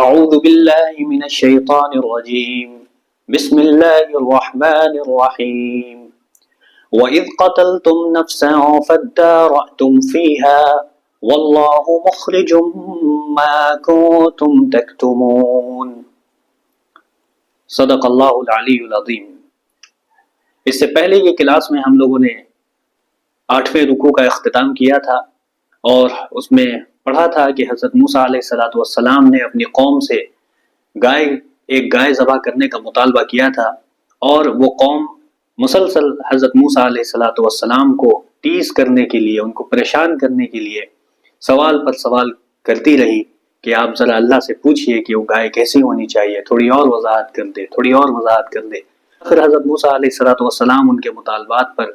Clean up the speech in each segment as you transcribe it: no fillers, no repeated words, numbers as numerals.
اعوذ باللہ من الشیطان الرجیم بسم اللہ الرحمن الرحیم وَإِذْ قَتَلْتُمْ نَفْسًا فَادَّارَأْتُمْ فِيهَا وَاللَّهُ مُخْرِجٌ مَا كُنْتُمْ تَكْتُمُونَ۔ صدق اللہ العلی العظیم۔ اس سے پہلے یہ کلاس میں ہم لوگوں نے 8ویں رکوع کا اختتام کیا تھا اور اس میں پڑھا تھا کہ حضرت موسیٰ علیہ السلام نے اپنی قوم سے ایک گائے ذبح کرنے کا مطالبہ کیا تھا، اور وہ قوم مسلسل حضرت موسیٰ علیہ السلام کو ٹیز کرنے کے لیے، ان کو پریشان کرنے کے لیے سوال پر سوال کرتی رہی کہ آپ ذرا اللہ سے پوچھئے کہ وہ گائے کیسی ہونی چاہیے، تھوڑی اور وضاحت کر دے، تھوڑی اور وضاحت کر دے۔ پھر حضرت موسیٰ علیہ السلام ان کے مطالبات پر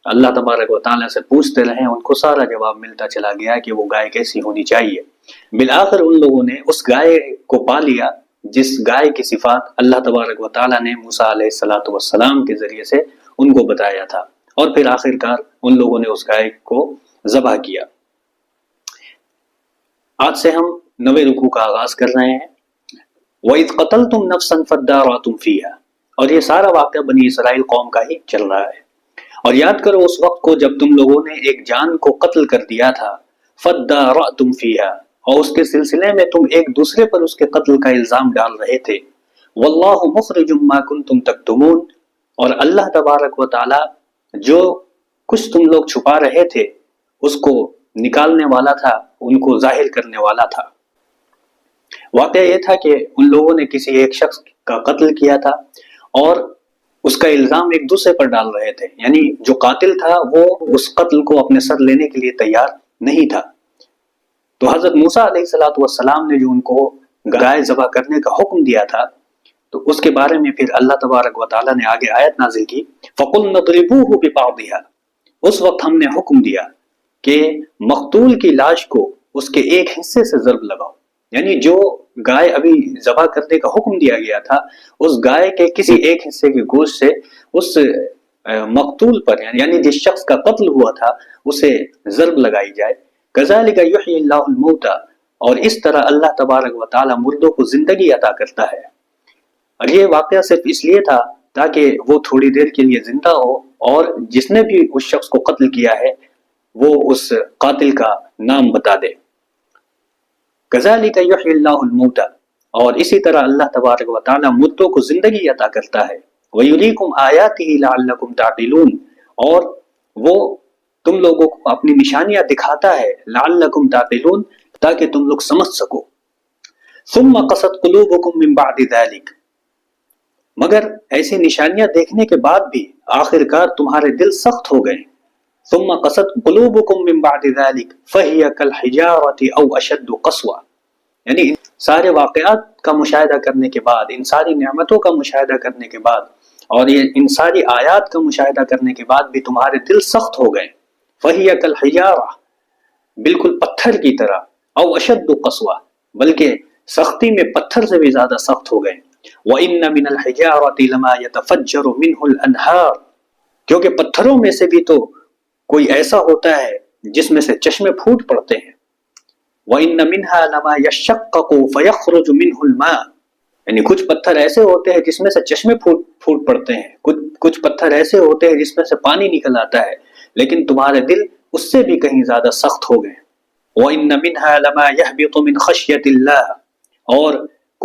اللہ تبارک و تعالیٰ سے پوچھتے رہے، ان کو سارا جواب ملتا چلا گیا کہ وہ گائے کیسی ہونی چاہیے۔ بالآخر ان لوگوں نے اس گائے کو پا لیا جس گائے کی صفات اللہ تبارک و تعالیٰ نے موسیٰ علیہ السلام کے ذریعے سے ان کو بتایا تھا، اور پھر آخرکار ان لوگوں نے اس گائے کو ذبح کیا۔ آج سے ہم 9ویں رکوع کا آغاز کر رہے ہیں۔ وَإِذْ قَتَلْتُمْ نَفْسًا فَادَّارَأْتُمْ فِيهَا، اور یہ سارا واقعہ بنی اسرائیل قوم کا ہی چل رہا ہے۔ اور یاد کرو اس وقت کو جب تم لوگوں نے ایک جان کو قتل کر دیا تھا، فَادَّارَأْتُمْ فِيهَا، اور اس کے سلسلے میں تم ایک دوسرے پر اس کے قتل کا الزام ڈال رہے تھے۔ وَاللَّهُ مُخْرِجٌ مَا كُنْتُمْ تَكْتُمُونَ، اور اللہ تبارک و تعالی جو کچھ تم لوگ چھپا رہے تھے اس کو نکالنے والا تھا، ان کو ظاہر کرنے والا تھا۔ واقعہ یہ تھا کہ ان لوگوں نے کسی ایک شخص کا قتل کیا تھا اور اس کا الزام ایک دوسرے پر ڈال رہے تھے، یعنی جو قاتل تھا وہ اس قتل کو اپنے سر لینے کے لیے تیار نہیں تھا۔ تو حضرت موسیٰ علیہ السلام نے جو ان کو گائے ذبح کرنے کا حکم دیا تھا، تو اس کے بارے میں پھر اللہ تبارک و تعالیٰ نے آگے آیت نازل کی، فَقُلْنَا اضْرِبُوهُ بِبَعْضِهَا، اس وقت ہم نے حکم دیا کہ مقتول کی لاش کو اس کے ایک حصے سے ضرب لگاؤ، یعنی جو گائے ابھی ذبح کرنے کا حکم دیا گیا تھا اس گائے کے کسی ایک حصے کے گوشت سے اس مقتول پر، یعنی جس شخص کا قتل ہوا تھا اسے ضرب لگائی جائے۔ كَذَلِكَ يُحْيِي اللَّهُ الْمَوْتَى، اور اس طرح اللہ تبارک و تعالی مردوں کو زندگی عطا کرتا ہے۔ اور یہ واقعہ صرف اس لیے تھا تاکہ وہ تھوڑی دیر کے لیے زندہ ہو، اور جس نے بھی اس شخص کو قتل کیا ہے وہ اس قاتل کا نام بتا دے۔ كَذَلِكَ يُحْيِي اللَّهُ الْمَوْتَى، اور اسی طرح اللہ تبارک و تعالی مردوں کو زندگی عطا کرتا ہے۔ وَيُرِيكُمْ آيَاتِهِ لَعَلَّكُمْ تَعْقِلُونَ، اور وہ تم لوگوں کو اپنی نشانیاں دکھاتا ہے، لَعَلَّكُمْ تَعْقِلُونَ، تاکہ تم لوگ سمجھ سکو۔ ثُمَّ قَسَتْ قُلُوبُكُمْ مِنْ بَعْدِ ذَلِكَ، مگر ایسی نشانیاں دیکھنے کے بعد بھی آخرکار تمہارے دل سخت ہو گئے۔ ثم قست قلوبكم من بعد ذلك فهي كالحجارة او اشد قسوة، یعنی ان سارے واقعات کا مشاہدہ کرنے کے بعد، ان ساری نعمتوں کا مشاہدہ کرنے کے بعد، اور ان ساری آیات کا مشاہدہ کرنے کے بعد بھی تمہارے دل سخت ہو گئے۔ فهي كالحجارة، بالکل پتھر کی طرح، او اشد قسوة، بلکہ سختی میں پتھر سے بھی زیادہ سخت ہو گئے۔ وَإِنَّ مِنَ الْحِجَارَةِ لَمَا يَتَفَجَّرُ مِنْهُ الْأَنْهَارُ، کیونکہ پتھروں میں سے بھی تو کوئی ایسا ہوتا ہے جس میں سے چشمے پھوٹ پڑتے ہیں۔ وَإِنَّ مِنْهَا لَمَا يَشَّقَّقُ فَيَخْرُجُ مِنْهُ الْمَاءُ، یعنی کچھ پتھر ایسے ہوتے ہیں جس میں سے چشمے پھوٹ پڑتے ہیں، کچھ پتھر ایسے ہوتے ہیں جس میں سے پانی نکل آتا ہے، لیکن تمہارے دل اس سے بھی کہیں زیادہ سخت ہو گئے۔ وَإِنَّ مِنْهَا لَمَا يَهْبِطُ مِنْ خَشْيَةِ اللَّهِ، اور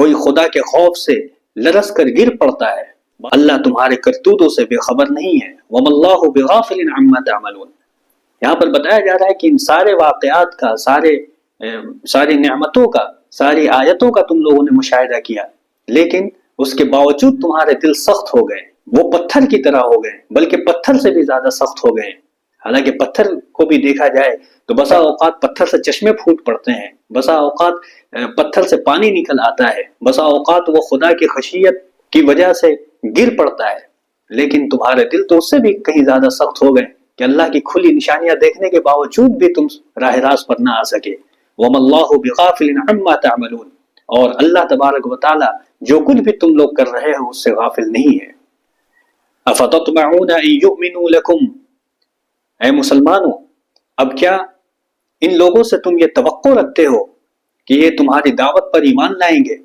کوئی خدا کے خوف سے لرز کر گر پڑتا ہے، اللہ تمہارے کرتوتوں سے بے خبر نہیں ہے۔ وَمَا اللَّهُ بِغَافِلٍ عَمَّا تَعْمَلُونَ، یہاں پر بتایا جا رہا ہے کہ ان سارے واقعات کا، ساری نعمتوں کا، ساری آیتوں کا تم لوگوں نے مشاہدہ کیا، لیکن اس کے باوجود تمہارے دل سخت ہو گئے، وہ پتھر کی طرح ہو گئے، بلکہ پتھر سے بھی زیادہ سخت ہو گئے۔ حالانکہ پتھر کو بھی دیکھا جائے تو بسا اوقات پتھر سے چشمے پھوٹ پڑتے ہیں، بسا اوقات پتھر سے پانی نکل آتا ہے، بسا اوقات وہ خدا کی خشیت کی وجہ سے گر پڑتا ہے، لیکن تمہارے دل تو اس سے بھی کہیں زیادہ سخت ہو گئے کہ اللہ کی کھلی نشانیاں دیکھنے کے باوجود بھی تم راہ راست پر نہ آ سکے۔ وَمَا اللَّهُ بِغَافِلٍ عَمَّا تَعْمَلُونَ، اور اللہ تبارک و تعالی جو کچھ بھی تم لوگ کر رہے ہو اس سے غافل نہیں ہے۔ أَفَتَطْمَعُونَ أَن يُؤْمِنُوا لَكُمْ، اے مسلمانوں، اب کیا ان لوگوں سے تم یہ توقع رکھتے ہو کہ یہ تمہاری دعوت پر ایمان لائیں گے.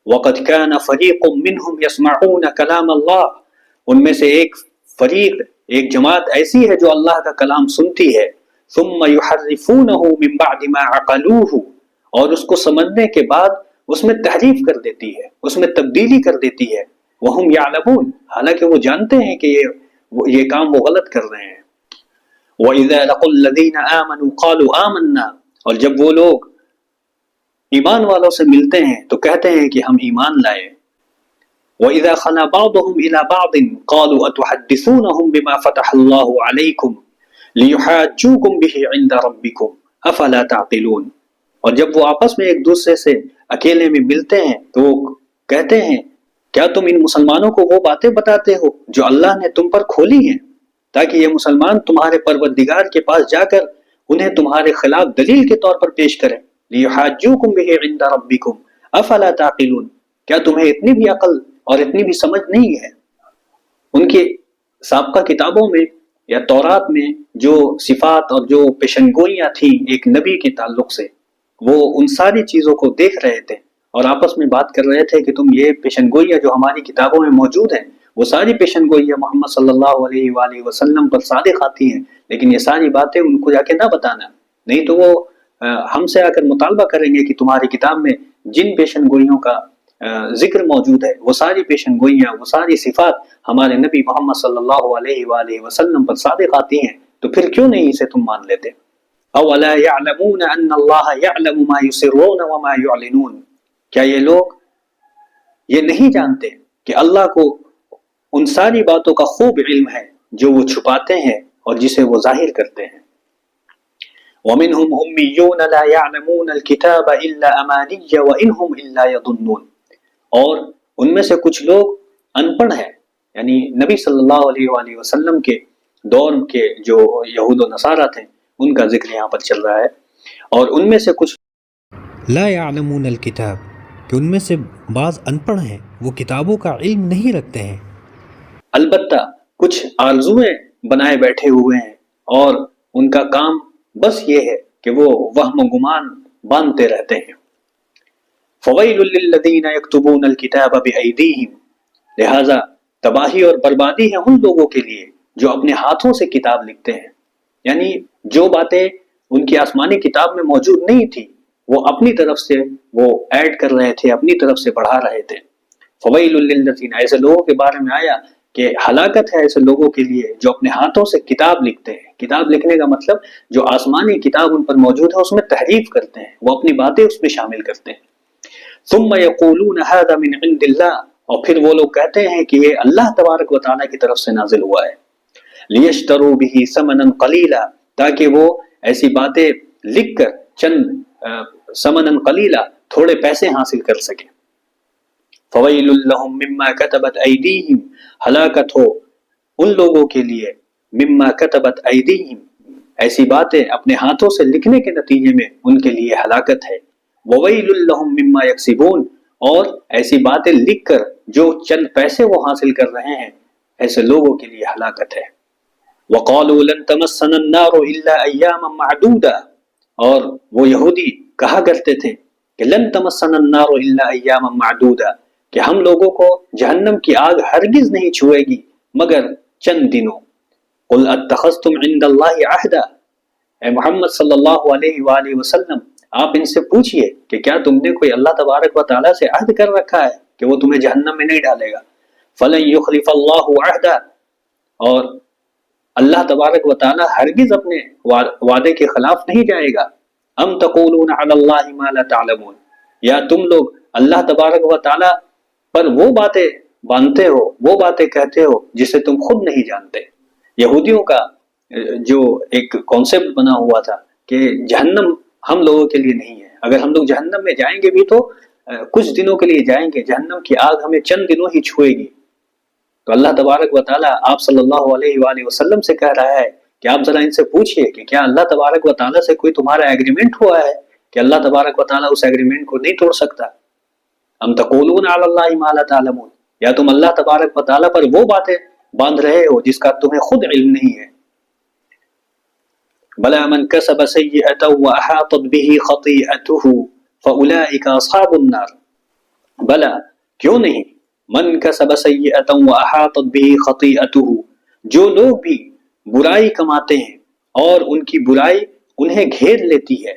وَقَدْ كَانَ فَرِيقٌ مِّنْهُمْ يَسْمَعُونَ كَلَامَ اللَّهِ، ان میں سے ایک فریق، ایک جماعت ایسی ہے جو اللہ کا کلام سنتی ہے. ثُمَّ يُحَرِّفُونَهُ مِن بَعْدِ مَا عَقَلُوهُ، اور اس کو سمجھنے کے بعد اس میں تحریف کر دیتی ہے، اس میں تبدیلی کر دیتی ہے. وَهُمْ يَعْلَمُونَ، حالانکہ وہ جانتے ہیں کہ یہ کام وہ غلط کر رہے ہیں. وَإِذَا لَقُوا الَّذِينَ آمَنُوا قَالُوا آمَنَّا، اور جب وہ لوگ ایمان والوں سے ملتے ہیں تو کہتے ہیں کہ ہم ایمان لائے. وَإِذَا خَلَا بَعْضُهُمْ إِلَى بَعْضٍ قَالُوا أَتُحَدِّثُونَهُمْ بِمَا فَتَحَ اللَّهُ عَلَيْكُمْ لِيُحَاجُّوكُمْ بِهِ عِندَ رَبِّكُمْ أَفَلَا تَعْقِلُونَ، اور جب وہ آپس میں ایک دوسرے سے اکیلے میں ملتے ہیں تو وہ کہتے ہیں کیا تم ان مسلمانوں کو وہ باتیں بتاتے ہو جو اللہ نے تم پر کھولی ہیں، تاکہ یہ مسلمان تمہارے پروردگار کے پاس جا کر انہیں تمہارے خلاف دلیل کے طور پر پیش کریں. لِيُحَاجُّوكُمْ بِهِ عِندَ رَبِّكُمْ أَفَلَا تَعْقِلُونَ، کیا تمہیں اتنی بھی عقل اور اتنی بھی سمجھ نہیں ہے؟ ان کے سابقہ کتابوں میں یا تورات میں جو صفات اور جو پیشنگوئیاں تھیں ایک نبی کے تعلق سے، وہ ان ساری چیزوں کو دیکھ رہے تھے اور آپس میں بات کر رہے تھے کہ تم یہ پیشنگوئیاں جو ہماری کتابوں میں موجود ہیں وہ ساری پیشنگوئیاں محمد صلی اللہ علیہ وآلہ وسلم پر صادق آتی ہیں، لیکن یہ ساری باتیں ان کو جا کے نہ بتانا، نہیں تو وہ ہم سے آ کر مطالبہ کریں گے کہ تمہاری کتاب میں جن پیشنگوئیوں کا ذکر موجود ہے وہ ساری پیشنگوئیاں، وہ ساری صفات ہمارے نبی محمد صلی اللہ علیہ وآلہ وسلم پر صادق آتی ہیں، تو پھر کیوں نہیں اسے تم مان لیتے؟ اولا يعلمون ان اللہ يعلم ما يسرون وما يعلنون، کیا یہ لوگ یہ نہیں جانتے کہ اللہ کو ان ساری باتوں کا خوب علم ہے جو وہ چھپاتے ہیں اور جسے وہ ظاہر کرتے ہیں. وَمِنْهُمْ أُمِّيُّونَ لَا يَعْلَمُونَ الْكِتَابَ إِلَّا أَمَانِيَّ وَإِنْهُمْ إِلَّا يَظُنُّونَ، اور ان میں سے کچھ لوگ ان پڑھ ہیں، یعنی نبی صلی اللہ علیہ وآلہ وسلم کے دور کے جو یہود و نصارہ تھے ان کا ذکر یہاں پر چل رہا ہے، اور ان میں سے کچھ لا يعلمون الکتاب، کہ ان میں سے بعض ان پڑھ ہیں، وہ کتابوں کا علم نہیں رکھتے ہیں. البتہ کچھ آرزویں بنائے بیٹھے ہوئے ہیں اور ان کا کام بس یہ ہے کہ وہ وہم و گمان باندھتے رہتے ہیں. فویل للذین یکتبون الکتاب بایدیہم، لہذا تباہی اور بربادی ہے ان لوگوں کے لیے جو اپنے ہاتھوں سے کتاب لکھتے ہیں، یعنی جو باتیں ان کی آسمانی کتاب میں موجود نہیں تھی وہ اپنی طرف سے وہ ایڈ کر رہے تھے، اپنی طرف سے بڑھا رہے تھے. فویل للذین، ایسے لوگوں کے بارے میں آیا کہ ہلاکت ہے ایسے لوگوں کے لیے جو اپنے ہاتھوں سے کتاب لکھتے ہیں. کتاب لکھنے کا مطلب جو آسمانی کتاب ان پر موجود ہے اس میں تحریف کرتے ہیں، وہ اپنی باتیں اس میں شامل کرتے ہیں. ثم یقولون ھذا من عند اللہ، اور پھر وہ لوگ کہتے ہیں کہ یہ اللہ تبارک و تعالیٰ کی طرف سے نازل ہوا ہے. لیشتروا بہ ثمنا قلیلا، تاکہ وہ ایسی باتیں لکھ کر چند ثمنا قلیلا، تھوڑے پیسے حاصل کر سکیں. فویل لہم مما کتبت ایدیہم، ہلاکت ہو ان لوگوں کے لیے مما کتبت ایدیہم، ایسی باتیں اپنے ہاتھوں سے لکھنے کے نتیجے میں ان کے لیے ہلاکت ہے. وویل لہم مما یکسبون، اور ایسی باتیں لکھ کر جو چند پیسے وہ حاصل کر رہے ہیں ایسے لوگوں کے لیے ہلاکت ہے. وقالوا لن تمسنا النار الا ایاما معدودا، اور وہ یہودی کہا کرتے تھے کہ لن تمسنا النار الا ایاما معدودا، کہ ہم لوگوں کو جہنم کی آگ ہرگز نہیں چھوئے گی مگر چند دنوں. قل اتخذتم عند اللہ عہدا، اے محمد صلی اللہ علیہ وآلہ وسلم آپ ان سے پوچھئے کہ کیا تم نے کوئی اللہ تبارک و تعالیٰ سے عہد کر رکھا ہے کہ وہ تمہیں جہنم میں نہیں ڈالے گا. فلن یخلف اللہ عہدا، اور اللہ تبارک و تعالیٰ ہرگز اپنے وعدے کے خلاف نہیں جائے گا. ام تقولون علی اللہ ما لا تعلمون، یا تم لوگ اللہ تبارک و تعالیٰ پر وہ باتیں باندھتے ہو، وہ باتیں کہتے ہو جسے تم خود نہیں جانتے. یہودیوں کا جو ایک کانسیپٹ بنا ہوا تھا کہ جہنم ہم لوگوں کے لیے نہیں ہے، اگر ہم لوگ جہنم میں جائیں گے بھی تو کچھ دنوں کے لیے جائیں گے، جہنم کی آگ ہمیں چند دنوں ہی چھوئے گی. تو اللہ تبارک و تعالیٰ آپ صلی اللہ علیہ وآلہ وسلم سے کہہ رہا ہے کہ آپ ذرا ان سے پوچھئے کہ کیا اللہ تبارک و تعالیٰ سے کوئی تمہارا ایگریمنٹ ہوا ہے کہ اللہ تبارک و تعالیٰ اس ایگریمنٹ کو نہیں توڑ سکتا. ام تقولون علی اللہ ما لا تعلمون، یا تم اللہ تبارک و تعالیٰ پر وہ باتیں باندھ رہے ہو جس کا تمہیں خود علم نہیں ہے. بلا من کسب سیئۃ واحاطت به خطیئته فَأُولَٰئِكَ أَصْحَابُ النَّارِ بلا کیوں نہیں، من کسب سیئۃ وَأَحاطَتْ بِهِ خَطِیئَتُهُ جو لوگ بھی برائی کماتے ہیں اور ان کی برائی انہیں گھیر لیتی ہے،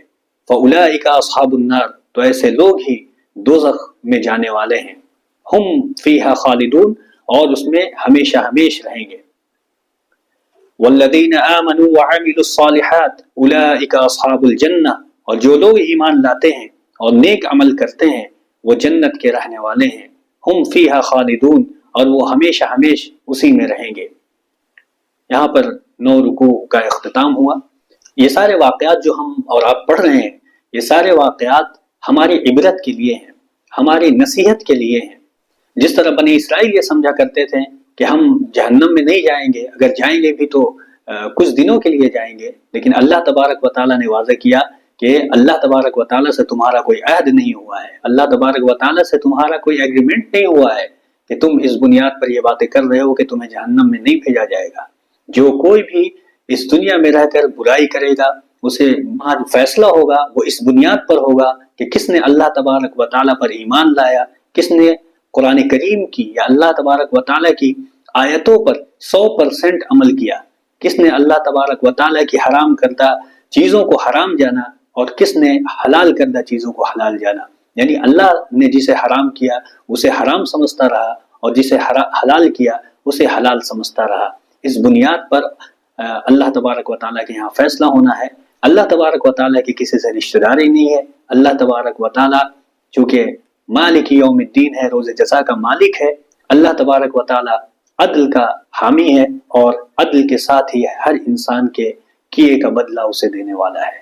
فَأُولَٰئِكَ أَصْحَابُ النَّارِ تو ایسے لوگ ہی دوزخ میں جانے والے ہیں، ہم فیہا خالدون اور اس میں ہمیشہ ہمیش رہیں گے۔ والذین آمنوا وعملوا الصالحات اولئک اصحاب الجنہ اور جو لوگ ایمان لاتے ہیں اور نیک عمل کرتے ہیں وہ جنت کے رہنے والے ہیں، ہم فیہا خالدون اور وہ ہمیشہ ہمیش اسی میں رہیں گے۔ یہاں پر 9 رکوع کا اختتام ہوا۔ یہ سارے واقعات جو ہم اور آپ پڑھ رہے ہیں، یہ سارے واقعات ہماری عبرت کے لیے ہیں، ہماری نصیحت کے لیے ہیں۔ جس طرح بنی اسرائیل یہ سمجھا کرتے تھے کہ ہم جہنم میں نہیں جائیں گے، اگر جائیں گے بھی تو کچھ دنوں کے لیے جائیں گے، لیکن اللہ تبارک و تعالیٰ نے واضح کیا کہ اللہ تبارک و تعالیٰ سے تمہارا کوئی عہد نہیں ہوا ہے، اللہ تبارک و تعالیٰ سے تمہارا کوئی ایگریمنٹ نہیں ہوا ہے کہ تم اس بنیاد پر یہ باتیں کر رہے ہو کہ تمہیں جہنم میں نہیں بھیجا جائے گا۔ جو کوئی بھی اس دنیا میں رہ کر برائی کرے گا اسے وہاں جو فیصلہ ہوگا وہ اس بنیاد پر ہوگا کہ کس نے اللہ تبارک و تعالیٰ پر ایمان لایا، کس نے قرآن کریم کی یا اللہ تبارک و تعالیٰ کی آیتوں پر 100% عمل کیا، کس نے اللہ تبارک و تعالیٰ کی حرام کردہ چیزوں کو حرام جانا اور کس نے حلال کردہ چیزوں کو حلال جانا۔ یعنی اللہ نے جسے حرام کیا اسے حرام سمجھتا رہا اور جسے حلال کیا اسے حلال سمجھتا رہا۔ اس بنیاد پر اللہ تبارک و تعالیٰ کے یہاں فیصلہ ہونا ہے۔ اللہ تبارک و تعالیٰ کی کسی سے رشتہ داری نہیں ہے۔ اللہ تبارک و تعالیٰ چونکہ مالک یوم الدین ہے، روز جزا کا مالک ہے، اللہ تبارک و تعالیٰ عدل کا حامی ہے اور عدل کے ساتھ ہی ہر انسان کے کیے کا بدلہ اسے دینے والا ہے۔